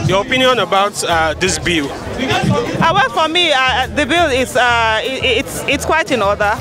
Your opinion about this bill? Well, for me, the bill is it's quite in order.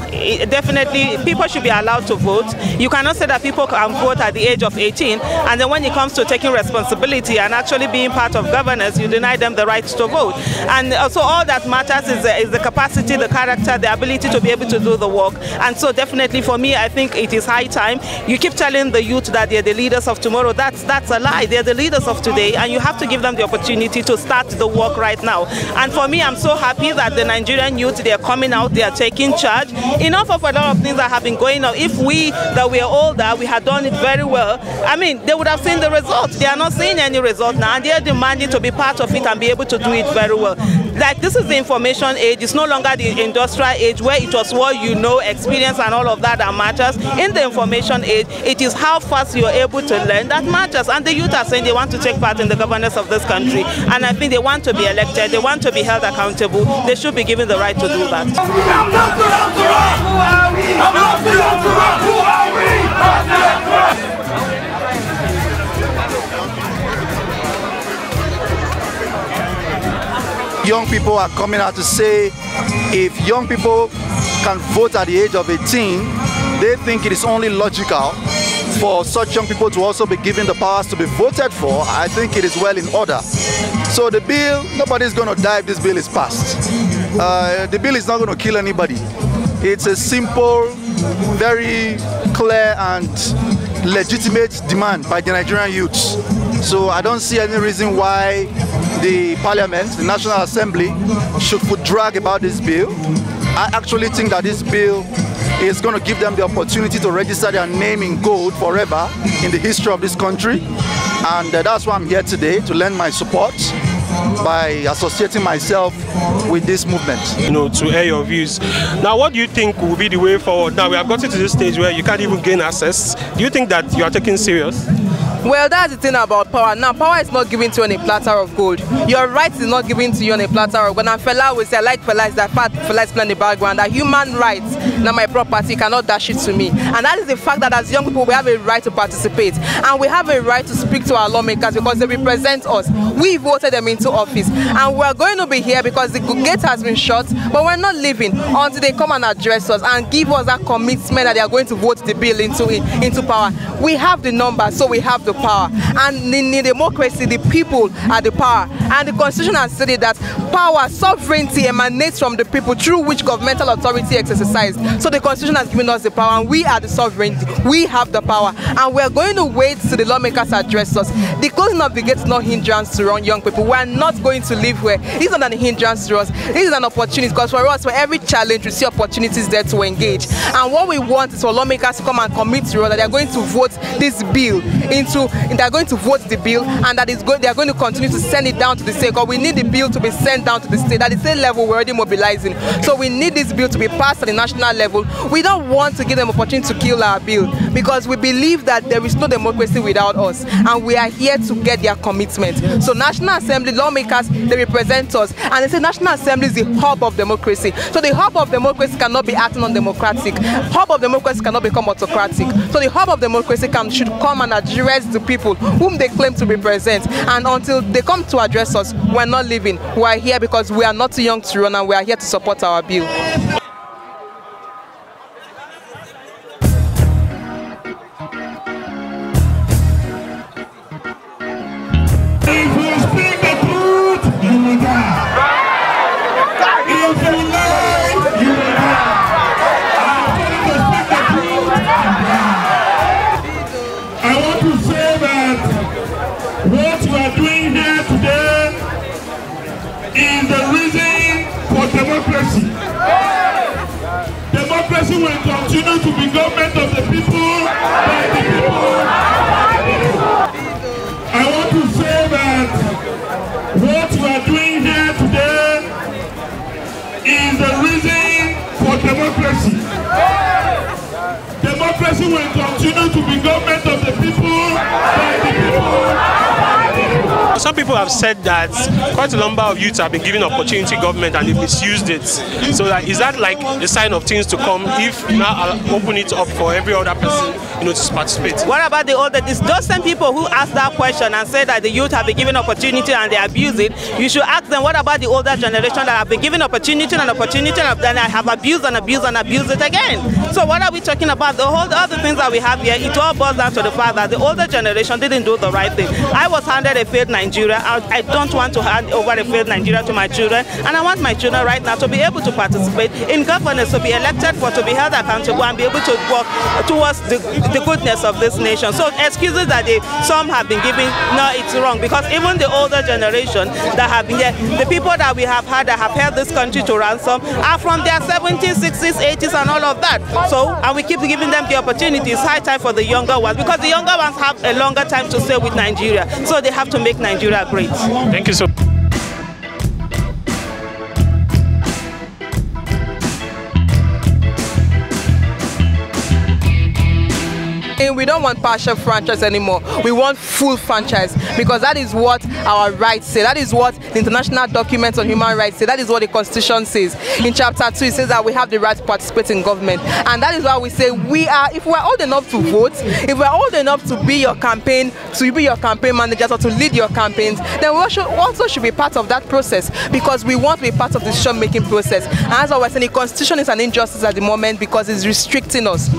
Definitely, people should be allowed to vote. You cannot say that people can vote at the age of 18, and then when it comes to taking responsibility and actually being part of governance, you deny them the right to vote. And so all that matters is the capacity, the character, the ability to be able to do the work. And so definitely for me, I think it is high time. You keep telling the youth that they're the leaders of tomorrow. That's a lie. They're the leaders of today, and you have to give them the opportunity to start the work right now. And for me, I'm so happy that the Nigerian youth, they are coming out, they are taking charge. Enough of a lot of things that have been going on. If we that were older, we had done it very well, I mean, they would have seen the results. They are not seeing any result now, and they are demanding to be part of it and be able to do it very well. Like, this is the information age. It's no longer the industrial age where it was what you know, experience and all of that matters. In the information age, it is how fast you're able to learn that matters. And the youth are saying they want to take part in the governance of this country. And I think they want to be elected. They want to be held accountable. They should be given the right to do that. Young people are coming out to say if young people can vote at the age of 18, they think it is only logical for such young people to also be given the powers to be voted for. I think it is well in order. So the bill, nobody is going to die if this bill is passed. The bill is not going to kill anybody. It's a simple, very clear and legitimate demand by the Nigerian youths. So I don't see any reason why the Parliament, the National Assembly, should put drag about this bill. I actually think that this bill is going to give them the opportunity to register their name in gold forever in the history of this country. And that's why I'm here today, to lend my support by associating myself with this movement. You know, to air your views. Now, what do you think will be the way forward? Now, we have gotten to this stage where you can't even gain access. Do you think that you are taking serious? Well, that's the thing about power. Now, power is not given to you on a platter of gold. Your rights is not given to you on a platter of gold. And Fela will say, I like Fela, is that part Fela is playing in the background, that human rights, now my property, cannot dash it to me. And that is the fact that as young people, we have a right to participate. And we have a right to speak to our lawmakers because they represent us. We voted them into office. And we're going to be here because the gate has been shut, but we're not leaving until they come and address us and give us that commitment that they are going to vote the bill into power. We have the numbers, so we have the power. And in democracy, the people are the power. And the Constitution has stated that power, sovereignty emanates from the people through which governmental authority is exercised. So the Constitution has given us the power, and we are the sovereignty. We have the power. And we're going to wait till the lawmakers address us. The closing of the gate is not hindrance to young people. We're not going to live where. This is not an hindrance to us. This is an opportunity, because for us, for every challenge, we see opportunities there to engage. And what we want is for lawmakers to come and commit to us that they're going to vote this bill they're going to vote the bill, and that they are going to continue to send it down to the state, because we need the bill to be sent down to the state. At the state level, we're already mobilizing. So we need this bill to be passed at the national level. We don't want to give them opportunity to kill our bill, because we believe that there is no democracy without us, and we are here to get their commitment. So National Assembly lawmakers, they represent us, and they say National Assembly is the hub of democracy. So the hub of democracy cannot be acting undemocratic. Hub of democracy cannot become autocratic. So the hub of democracy should come and address the people whom they claim to represent. And until they come to address us, we're not leaving. We are here because we are not too young to run, and we are here to support our bill. If you speak the truth, you will die. If you lie, you will die. I want to say that what you are doing here today is the reason for democracy. Democracy will continue to be government of the people, by the people. I want to say that what you are doing here today is the reason for democracy. Democracy will continue to be government of the people, by the people. some people have said that quite a number of youths have been given opportunity government and they misused it. So is that like a sign of things to come if you now open it up for every other person, to participate? What about the older? It's those same people who ask that question and say that the youth have been given opportunity and they abuse it. You should ask them, what about the older generation that have been given opportunity and opportunity and then have abused and abused and abused it again? So what are we talking about? The whole other things that we have here, it all boils down to the fact that the older generation didn't do the right thing. I was handed a failed Nigeria. I don't want to hand over a failed Nigeria to my children, and I want my children right now to be able to participate in governance, to be elected for, to be held accountable, and be able to work towards the goodness of this nation. So excuses that some have been giving, no, it's wrong, because even the older generation that have been here, the people that we have had that have held this country to ransom are from their 70s, 60s, 80s, and all of that. So, and we keep giving them the opportunity. It's high time for the younger ones, because the younger ones have a longer time to stay with Nigeria. So they have to make Nigeria great. Thank you so much. We don't want partial franchise anymore. We want full franchise, because that is what our rights say. That is what the international documents on human rights say. That is what the Constitution says. In chapter 2, it says that we have the right to participate in government, and that is why we say if we are old enough to vote, if we are old enough to be your campaign managers or to lead your campaigns, then we also should be part of that process, because we want to be part of the decision-making process. And as I was saying, the Constitution is an injustice at the moment because it's restricting us.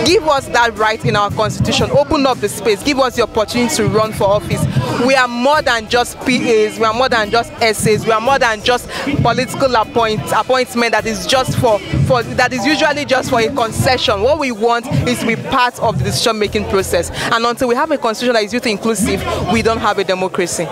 Give us that right in our Constitution. Open up the space. Give us the opportunity to run for office. We are more than just PAs. We are more than just essays. We are more than just political appointment that is just that is usually just for a concession. What we want is to be part of the decision-making process. And until we have a constitution that is youth inclusive, we don't have a democracy.